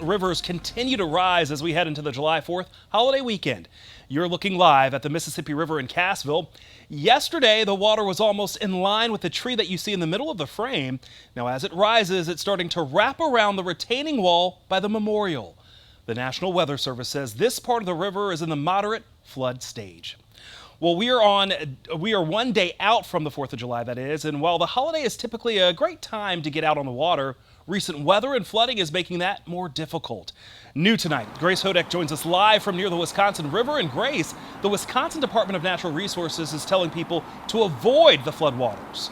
rivers continue to rise as we head into the July 4th holiday weekend. You're looking live at the Mississippi River in Cassville. Yesterday, the water was almost in line with the tree that you see in the middle of the frame. Now, as it rises, it's starting to wrap around the retaining wall by the memorial. The National Weather Service says this part of the river is in the moderate flood stage. Well, we are one day out from the 4th of July, that is, and while the holiday is typically a great time to get out on the water, recent weather and flooding is making that more difficult. New tonight, Grace Hodek joins us live from near the Wisconsin River. And Grace, the Wisconsin Department of Natural Resources is telling people to avoid the floodwaters.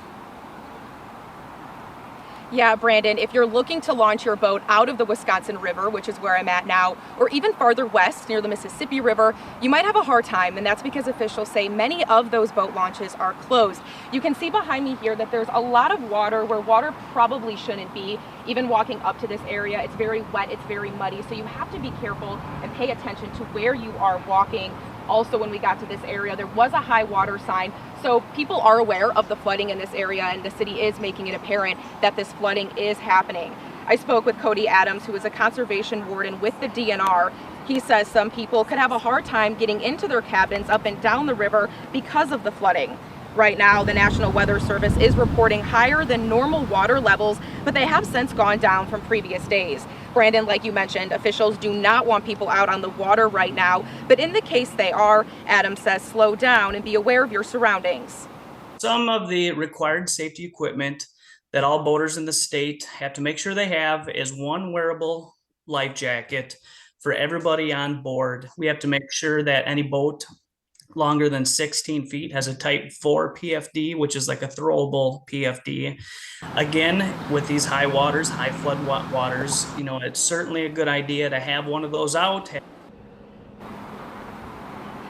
Yeah, Brandon, if you're looking to launch your boat out of the Wisconsin River, which is where I'm at now, or even farther west near the Mississippi River, you might have a hard time, and that's because officials say many of those boat launches are closed. You can see behind me here that there's a lot of water where water probably shouldn't be. Even walking up to this area, it's very wet, it's very muddy, so you have to be careful and pay attention to where you are walking. Also, when we got to this area, there was a high water sign, so people are aware of the flooding in this area, and the city is making it apparent that this flooding is happening. I spoke with Cody Adams, who is a conservation warden with the DNR. He says some people could have a hard time getting into their cabins up and down the river because of the flooding. Right now, the National Weather Service is reporting higher than normal water levels, but they have since gone down from previous days. Brandon, like you mentioned, officials do not want people out on the water right now, but in the case they are, Adams says slow down and be aware of your surroundings. Some of the required safety equipment that all boaters in the state have to make sure they have is one wearable life jacket for everybody on board. We have to make sure that any boat longer than 16 feet has a type 4 PFD, which is like a throwable PFD. Again, with these high waters, high flood waters, it's certainly a good idea to have one of those out.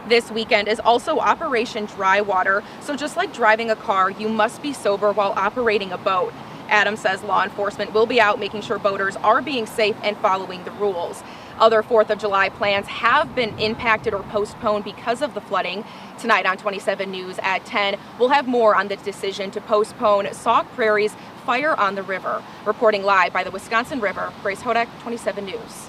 This weekend is also Operation Dry Water, so just like driving a car, you must be sober while operating a boat. Adams says law enforcement will be out making sure boaters are being safe and following the rules. Other 4th of July plans have been impacted or postponed because of the flooding. Tonight on 27 News at 10, we'll have more on the decision to postpone Sauk Prairie's Fire on the River. Reporting live by the Wisconsin River, Grace Hodek, 27 News.